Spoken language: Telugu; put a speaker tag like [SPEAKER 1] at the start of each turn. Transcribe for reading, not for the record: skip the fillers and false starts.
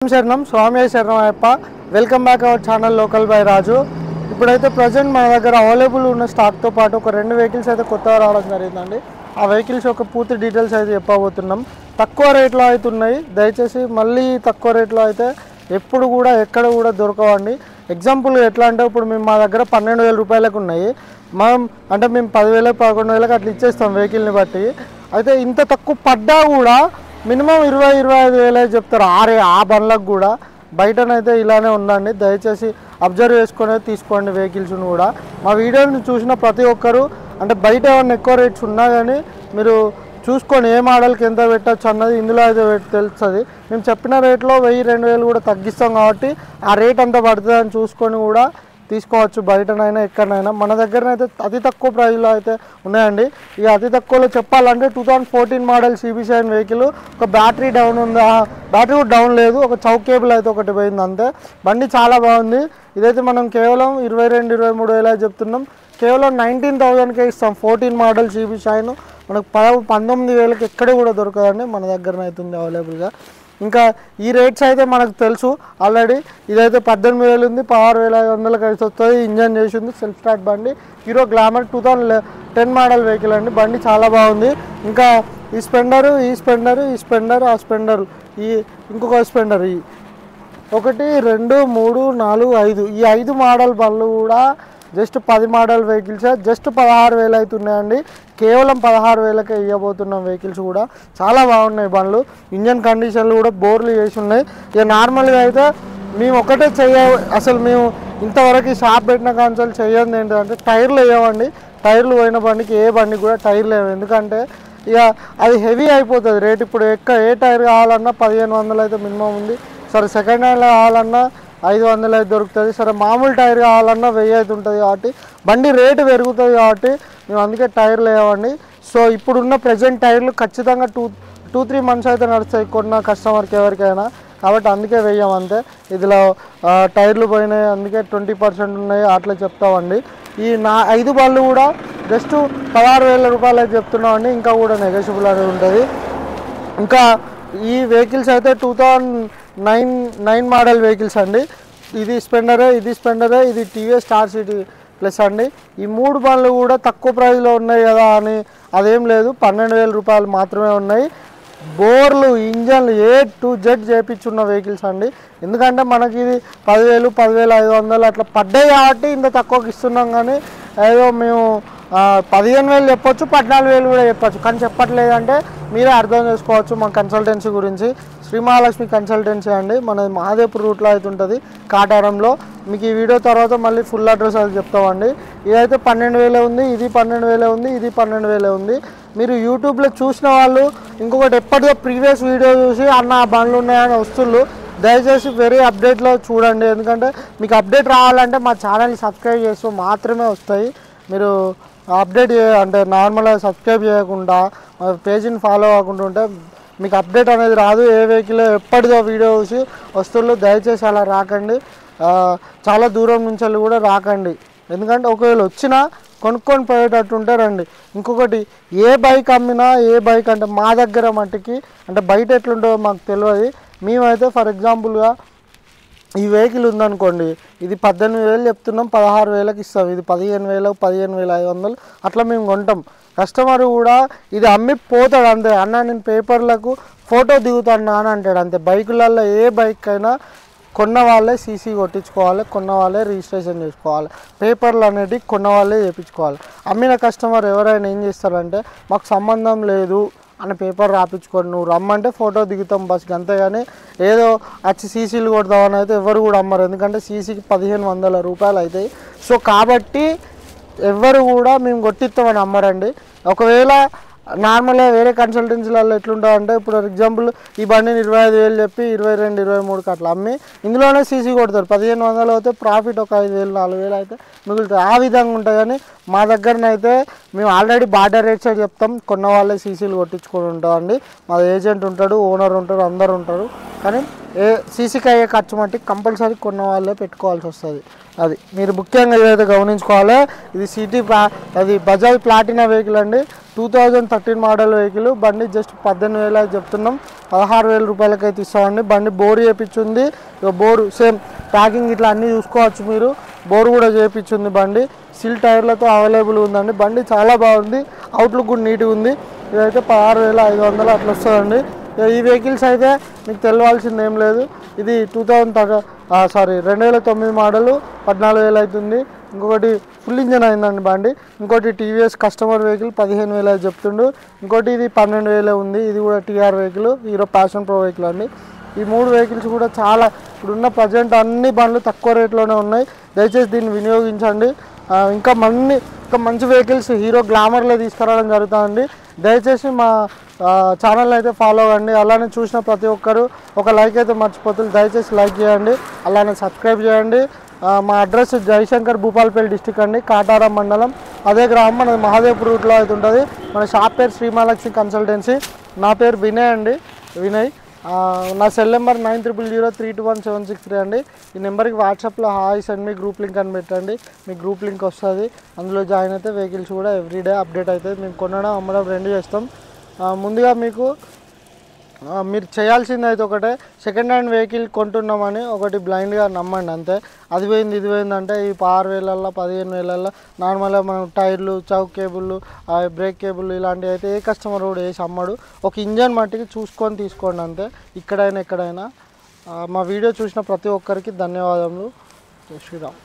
[SPEAKER 1] శరణం స్వామి శరణం Ayyappa. Welcome back our channel local by Raju. ఇప్పుడైతే ప్రజెంట్ మన దగ్గర అవైలబుల్ ఉన్న స్టాక్తో పాటు ఒక 2 వెహికల్స్ అయితే కొత్తగా రావడం జరిగిందండి. ఆ వెహికల్స్ యొక్క పూర్తి డీటెయిల్స్ అయితే చెప్పబోతున్నాం. తక్కువ రేట్లో అయితే ఉన్నాయి. దయచేసి మళ్ళీ తక్కువ రేట్లో అయితే ఎప్పుడు కూడా ఎక్కడ కూడా దొరకవండి. ఎగ్జాంపుల్ ఎట్లా అంటే ఇప్పుడు మేము మా దగ్గర 12,000 రూపాయలకు ఉన్నాయి. మేము 10,000 11,000 అట్లా ఇచ్చేస్తాం వెహికల్ని బట్టి. అయితే ఇంత తక్కువ పడ్డా కూడా మినిమం 20-25 వేలే చెప్తారు. ఆ బండ్లకు కూడా బయటనైతే ఇలానే ఉందండి. దయచేసి అబ్జర్వ్ చేసుకునే తీసుకోండి వెహికల్స్ని కూడా. మా వీడియోని చూసిన ప్రతి ఒక్కరు అంటే బయట ఏమన్నా ఎక్కువ రేట్స్ ఉన్నా కానీ మీరు చూసుకొని ఏ మోడల్కి ఎంత పెట్టచ్చు అన్నది ఇందులో అయితే తెలుస్తుంది. మేము చెప్పిన రేట్లో 1000-2000 కూడా తగ్గిస్తాం కాబట్టి ఆ రేట్ అంతా పడుతుందని చూసుకొని కూడా తీసుకోవచ్చు. బయటనైనా ఎక్కడైనా మన దగ్గరనైతే అతి తక్కువ ప్రైస్లో అయితే ఉన్నాయండి. ఇక అతి తక్కువలో చెప్పాలంటే 2014 మోడల్ CB షైన్ వెహికల్ ఒక బ్యాటరీ డౌన్ ఉంది. బ్యాటరీ కూడా డౌన్ లేదు, ఒక చౌక్ కేబుల్ అయితే ఒకటి పోయింది అంతే. బండి చాలా బాగుంది. ఇదైతే మనం కేవలం 22-23 వేల చెప్తున్నాం. కేవలం 19,000కే ఇస్తాం. 14 మోడల్ CB షైన్ మనకు 19,000కి ఎక్కడ కూడా దొరకదండి. మన దగ్గరనైతే ఉంది అవైలబుల్గా. ఇంకా ఈ రేట్స్ అయితే మనకు తెలుసు ఆల్రెడీ. ఇదైతే 18,000 ఉంది, 16,500కి అయితే వస్తుంది. ఇంజన్ చేసింది, సెల్ఫ్ స్టార్ట్ బండి. హీరో గ్లామర్ 2010 మోడల్ వెహికల్ అండి. బండి చాలా బాగుంది. ఇంకా ఈ స్పెండర్ ఆ స్పెండర్ ఇంకొక స్పెండర్ 1 2 3 4 5 ఈ 5 మోడల్ బండ్లు కూడా జస్ట్ 10 మోడల్ వెహికల్స్ జస్ట్ 16,000 అయితే ఉన్నాయండి. కేవలం 16,000కే ఇవ్వబోతున్నాం. వెహికల్స్ కూడా చాలా బాగున్నాయి బండ్లు. ఇంజన్ కండిషన్లు కూడా బోర్లు చేసి ఉన్నాయి. ఇక నార్మల్గా అయితే మేము ఒకటే అసలు మేము ఇంతవరకు షాప్ పెట్టిన కాన్సల్ చేయండి ఏంటంటే టైర్లు వేయమండి. టైర్లు పోయిన బండికి ఏ బండికి కూడా టైర్లు వేయము. ఎందుకంటే ఇక అది హెవీ అయిపోతుంది రేట్. ఇప్పుడు ఏ టైర్ కావాలన్నా 1,500 అయితే మినిమం ఉంది. సరే సెకండ్ హ్యాండ్లో కావాలన్నా 500 అయితే దొరుకుతుంది. సరే మామూలు టైర్ కావాలన్నా 1000 అయితే ఉంటుంది. కాబట్టి బండి రేటు పెరుగుతుంది కాబట్టి మేము అందుకే టైర్లు వేయమండి. సో ఇప్పుడున్న ప్రజెంట్ టైర్లు ఖచ్చితంగా 2-3 మంత్స్ అయితే నడుస్తాయి కొన్న కస్టమర్కి ఎవరికైనా. కాబట్టి అందుకే వేయం అంతే. ఇదిలో టైర్లు పోయినాయి అందుకే 20% ఉన్నాయి అట్లా చెప్తామండి. ఈ 5 బళ్ళు కూడా జస్ట్ 16,000 రూపాయలు అయితే చెప్తున్నామండి. ఇంకా కూడా నెగోషియబుల్ అనేది ఉంటుంది. ఇంకా ఈ వెహికల్స్ అయితే 2009 మోడల్ వెహికల్స్ అండి. ఇది స్పెండరే, ఇది TVS స్టార్ సిటీ ప్లస్ అండి. ఈ 3 బండ్లు కూడా తక్కువ ప్రైస్లో ఉన్నాయి కదా అని అదేం లేదు. 12,000 రూపాయలు మాత్రమే ఉన్నాయి. బోర్లు ఇంజన్లు A to Z చేయించున్న వెహికల్స్ అండి. ఎందుకంటే మనకి ఇది 10,000 10,500 అట్లా పడ్డాయి కాబట్టి ఇంత తక్కువకి ఇస్తున్నాం. కానీ ఏదో మేము 15,000 చెప్పొచ్చు, 14,000 కూడా చెప్పచ్చు. కానీ చెప్పట్లేదంటే మీరే అర్థం చేసుకోవచ్చు. మా కన్సల్టెన్సీ గురించి శ్రీ మహాలక్ష్మి కన్సల్టెన్సీ అండి. మనది మహాదేవ్పూర్ రూట్లో అయితే ఉంటుంది, కాటారంలో. మీకు ఈ వీడియో తర్వాత మళ్ళీ ఫుల్ అడ్రస్ అది చెప్తామండి. ఇదైతే 12,000 ఉంది, ఇది 12,000 ఉంది, ఇది 12,000 ఉంది. మీరు యూట్యూబ్లో చూసిన వాళ్ళు ఇంకొకటి ఎప్పటిదో ప్రీవియస్ వీడియో చూసి అన్న బండ్లు ఉన్నాయని వస్తున్నారు. దయచేసి వెరీ అప్డేట్లో చూడండి. ఎందుకంటే మీకు అప్డేట్ రావాలంటే మా ఛానల్ని సబ్స్క్రైబ్ చేస్తూ మాత్రమే వస్తాయి. మీరు అప్డేట్ అంటే నార్మల్గా సబ్స్క్రైబ్ చేయకుండా పేజీని ఫాలో అవ్వకుండా ఉంటే మీకు అప్డేట్ అనేది రాదు. ఏ వెహికల్ ఎప్పటిదో వీడియో చూసి వస్తువులు దయచేసి అలా రాకండి. చాలా దూరం నుంచి కూడా రాకండి. ఎందుకంటే ఒకవేళ వచ్చినా కొనుక్కొని పోయేటట్టు ఉంటే రండి. ఇంకొకటి ఏ బైక్ అమ్మినా ఏ బైక్ అంటే మా దగ్గర మట్టికి అంటే బయట ఎట్లుంటుందో మాకు తెలియదు. మేమైతే ఫర్ ఎగ్జాంపుల్గా ఈ వెహికల్ ఉందనుకోండి, ఇది 18,000 చెప్తున్నాం, 16,000కి ఇస్తాం. ఇది 15,000 15,500 అట్లా మేము కొంటాం. కస్టమర్ కూడా ఇది అమ్మి పోతాడు అంతే. అన్న నేను పేపర్లకు ఫోటో దిగుతాను అని అంటాడు అంతే. బైకులలో ఏ బైక్ అయినా కొన్న వాళ్ళే సీసీ కొట్టించుకోవాలి, కొన్న వాళ్ళే రిజిస్ట్రేషన్ చేసుకోవాలి. పేపర్లు అనేటివి కొన్న వాళ్ళే చేయించుకోవాలి. అమ్మిన కస్టమర్ ఎవరైనా ఏం చేస్తారంటే మాకు సంబంధం లేదు అని పేపర్ రాపించుకొని నువ్వు రమ్మంటే ఫోటో దిగుతాం బస్కి, అంతేగాని ఏదో వచ్చి సీసీలు కొడతామని అయితే ఎవరు కూడా అమ్మరు. ఎందుకంటే సీసీకి 1,500 రూపాయలు అవుతాయి. సో కాబట్టి ఎవరు కూడా మేము కొట్టిస్తామని అమ్మరండి. ఒకవేళ నార్మల్గా వేరే కన్సల్టెన్సీలలో ఎట్లుంటుందంటే ఇప్పుడు ఫర్ ఎగ్జాంపుల్ ఈ బండిని 25,000 చెప్పి 22-23కి అట్లా అమ్మి ఇందులోనే సీసీ కొడతారు. 1,500 అయితే ప్రాఫిట్ ఒక 5,000-4,000 అయితే మిగులుతుంది. ఆ విధంగా ఉంటుంది. కానీ మా దగ్గరనైతే మేము ఆల్రెడీ బార్డర్ రేట్స్ చెప్తాం. కొన్న వాళ్ళే సీసీలు కొట్టించుకొని ఉంటామండి. మా ఏజెంట్ ఉంటాడు, ఓనర్ ఉంటారు, అందరు ఉంటారు. కానీ సీసీకి అయ్యే ఖర్చు మట్టి కంపల్సరీ కొన్న వాళ్ళే పెట్టుకోవాల్సి వస్తుంది. అది మీరు ముఖ్యంగా ఏదైతే గమనించుకోవాలి. ఇది అది బజాజ్ ప్లాటినా వెహికల్ అండి. 2013 మోడల్ వెహికల్. బండి జస్ట్ 18,000 చెప్తున్నాం, 16,000 రూపాయలకి అయితే ఇస్తామండి. బండి బోరు చేయించింది, బోరు సేమ్ ప్యాకింగ్ ఇట్లా అన్నీ చూసుకోవచ్చు మీరు. బోరు కూడా చేయించింది బండి. సిల్ టైర్లతో అవైలబుల్ ఉందండి. బండి చాలా బాగుంది, అవుట్లుక్ కూడా నీట్గా ఉంది. ఇదైతే 16,500 అట్లా వస్తుందండి. ఈ వెహికల్స్ అయితే మీకు తెలియాల్సింది ఏం లేదు. ఇది 2009 మోడలు, 14,000 అవుతుంది. ఇంకొకటి ఫుల్ ఇంజన్ అయిందండి బండి. ఇంకోటి టీవీఎస్ కస్టమర్ వెహికల్ 15,000 చెప్తుండు. ఇంకోటి ఇది 12,000 ఉంది. ఇది కూడా టీఆర్ vehicle, Hero Passion Pro vehicle అండి. ఈ 3 వెహికల్స్ కూడా చాలా ఇప్పుడున్న ప్రజెంట్ అన్ని బండ్లు తక్కువ రేట్లోనే ఉన్నాయి. దయచేసి దీన్ని వినియోగించండి. ఇంకా మంచి వెహికల్స్ హీరో గ్లామర్లో తీసుకురావడం జరుగుతుందండి. దయచేసి మా ఛానల్ అయితే ఫాలో అవ్వండి. అలానే చూసిన ప్రతి ఒక్కరు ఒక లైక్ అయితే మర్చిపోతుంది. దయచేసి లైక్ చేయండి, అలానే సబ్స్క్రైబ్ చేయండి. మా అడ్రస్ జయశంకర్, భూపాలపల్లి డిస్టిక్ అండి, కాటారం మండలం. అదే గ్రామం మనది మహాదేవ్పూర్ రూట్లో అయితే ఉంటుంది. మన షాప్ పేరు శ్రీమహాలక్ష్మి కన్సల్టెన్సీ. నా పేరు వినయ్ అండి, వినయ్. నా సెల్ నెంబర్ 9003217763 అండి. ఈ నెంబర్కి వాట్సాప్లో hi send me group link అని పెట్టండి. మీ గ్రూప్ లింక్ వస్తుంది, అందులో జాయిన్ అయితే వెహికల్స్ కూడా ఎవ్రీడే అప్డేట్ అవుతుంది. మేము కొనడం అమ్మడం రెండు చేస్తాం. ముందుగా మీరు చేయాల్సింది అయితే ఒకటే, సెకండ్ హ్యాండ్ వెహికల్ కొంటున్నామని ఒకటి బ్లైండ్గా నమ్మండి అంతే. అది పోయింది ఇది పోయింది అంటే ఈ 6,000 15,000 నార్మల్గా మనం టైర్లు, చౌక్ కేబుల్, బ్రేక్ కేబుల్ ఇలాంటివి అయితే ఏ కస్టమర్ కూడా వేసి అమ్మడు. ఒక ఇంజన్ మట్టికి చూసుకొని తీసుకోండి అంతే, ఇక్కడైనా ఎక్కడైనా. మా వీడియో చూసిన ప్రతి ఒక్కరికి ధన్యవాదములు. జై శ్రీరామ్.